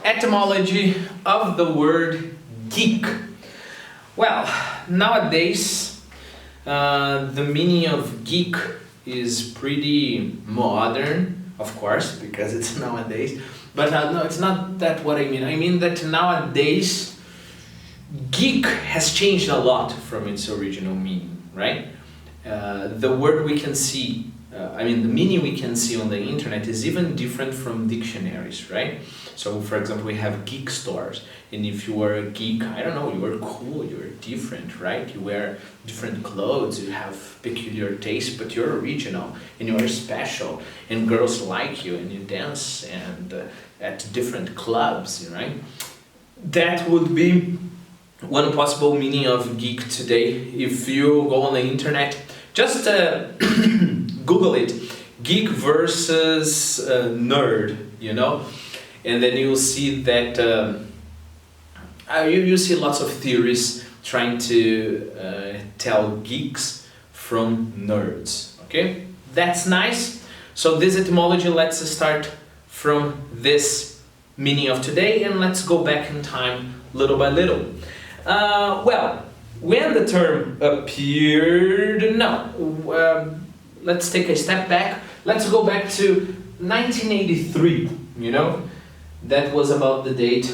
Etymology of the word geek. Well, nowadays the meaning of geek is pretty modern, of course, because it's nowadays. But no, it's not that what I mean. I mean that nowadays geek has changed a lot from its original meaning, right? The word we can see, the meaning we can see on the internet is even different from dictionaries, right? So, for example, we have geek stores, and if you are a geek, I don't know, you are cool, you are different, right? You wear different clothes, you have peculiar taste, but you're original, and you are special, and girls like you, and you dance and at different clubs, right? That would be one possible meaning of geek today. If you go on the internet, just Google it, geek versus nerd, you know, and then you'll see that you see lots of theories trying to tell geeks from nerds, okay? That's nice. So this etymology, let's start from this meaning of today and let's go back in time little by little. Well, when the term appeared, let's take a step back. Let's go back to 1983, you know? That was about the date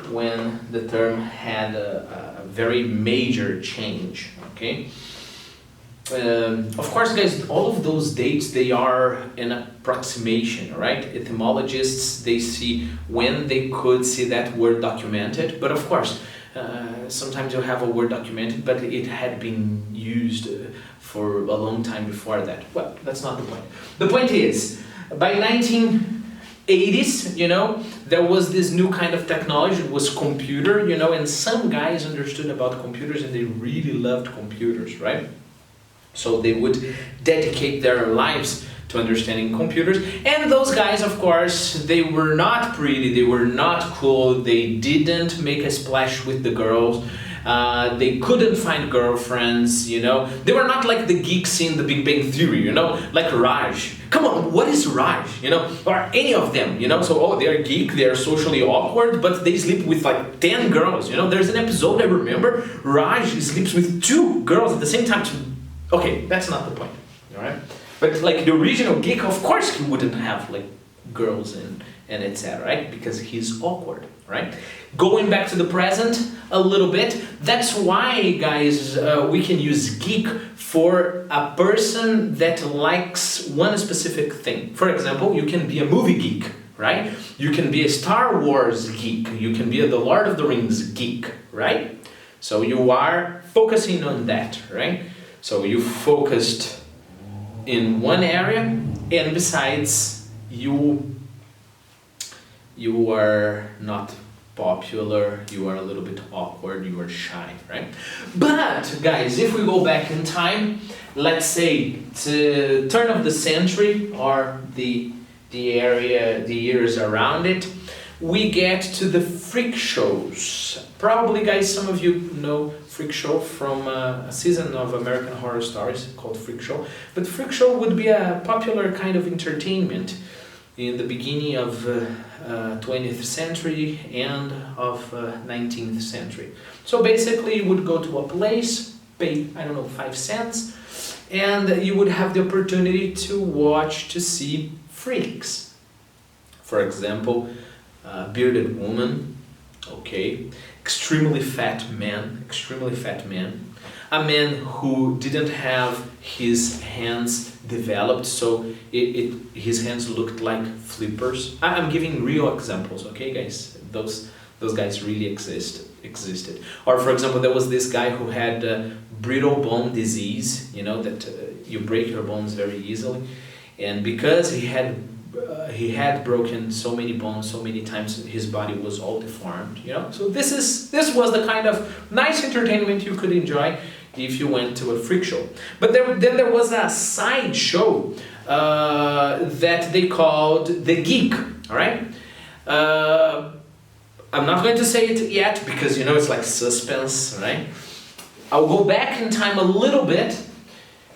when the term had a very major change, okay? Of course, guys, all of those dates, they are an approximation, right? Etymologists, they see when they could see that word documented, but of course, sometimes you have a word documented, but it had been used for a long time before that. Well, that's not the point. The point is, by 1980s, you know, there was this new kind of technology. It was computer, you know, and some guys understood about computers and they really loved computers, right? So they would dedicate their lives to understanding computers. And those guys, of course, they were not pretty, they were not cool, they didn't make a splash with the girls, they couldn't find girlfriends, you know. They were not like the geeks in the Big Bang Theory, you know, like Raj. Come on, what is Raj, you know, or any of them, you know. So, they are geek, they are socially awkward, but they sleep with like 10 girls, you know. There's an episode I remember, Raj sleeps with 2 girls at the same time. Okay, that's not the point, all right? But like the original geek, of course he wouldn't have like girls and etc., right? Because he's awkward, right? Going back to the present a little bit, that's why, guys, we can use geek for a person that likes one specific thing. For example, you can be a movie geek, right? You can be a Star Wars geek. You can be a The Lord of the Rings geek, right? So you are focusing on that, right? So you focused in one area, and besides, you are not popular, you are a little bit awkward, you are shy, right? But guys, if we go back in time, let's say to turn of the century or the years around it, we get to the freak shows. Probably, guys, some of you know Freak Show from a season of American Horror Stories called Freak Show. But Freak Show would be a popular kind of entertainment in the beginning of 20th century and of 19th century. So basically you would go to a place, pay, 5 cents, and you would have the opportunity to see freaks. For example, a bearded woman, okay, extremely fat man, a man who didn't have his hands developed, so his hands looked like flippers. I'm giving real examples, okay, guys? Those guys really existed. Or for example, there was this guy who had brittle bone disease, you know, that you break your bones very easily, and because he had broken so many bones so many times, his body was all deformed, you know. So this was the kind of nice entertainment you could enjoy if you went to a freak show. But then there was a side show that they called the Geek, all right? I'm not going to say it yet because, you know, it's like suspense, right? I'll go back in time a little bit,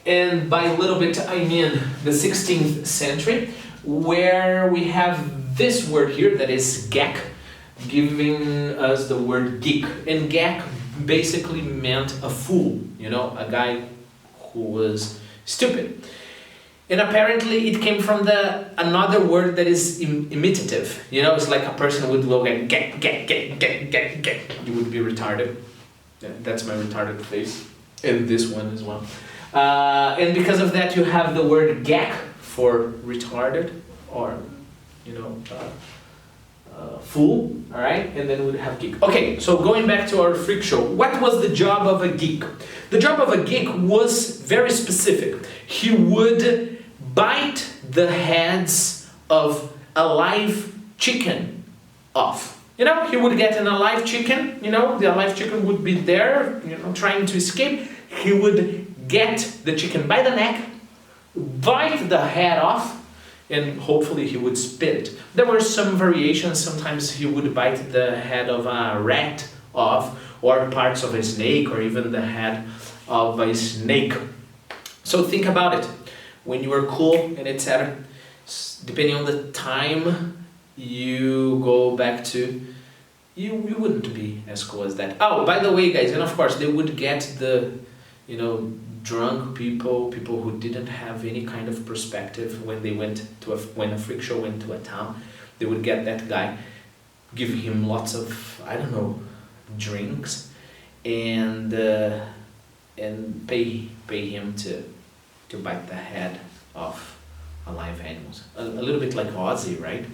and by a little bit I mean the 16th century, where we have this word here that is geek. giving us the word geek. And geek basically meant a fool, you know, a guy who was stupid. And apparently it came from another word that is imitative. You know, it's like a person would look at get. You would be retarded. Yeah, that's my retarded face. And this one as well. And because of that, you have the word gak for retarded, or, you know, fool, all right? And then we'd have geek. Okay, so going back to our freak show, what was the job of a geek? The job of a geek was very specific. He would bite the heads of a live chicken off. You know, he would get an alive chicken, you know, the alive chicken would be there, you know, trying to escape. He would get the chicken by the neck, bite the head off, and hopefully he would spit it. There were some variations. Sometimes he would bite the head of a rat off, or parts of a snake, or even the head of a snake. So think about it. When you were cool and etc., depending on the time you go back to, you wouldn't be as cool as that. Oh, by the way, guys, and of course they would get the, you know, drunk people who didn't have any kind of perspective when they went to when a freak show went to a town. They would get that guy, give him lots of, I don't know, drinks, and pay him to bite the head of alive animals. A little bit like Ozzy, right?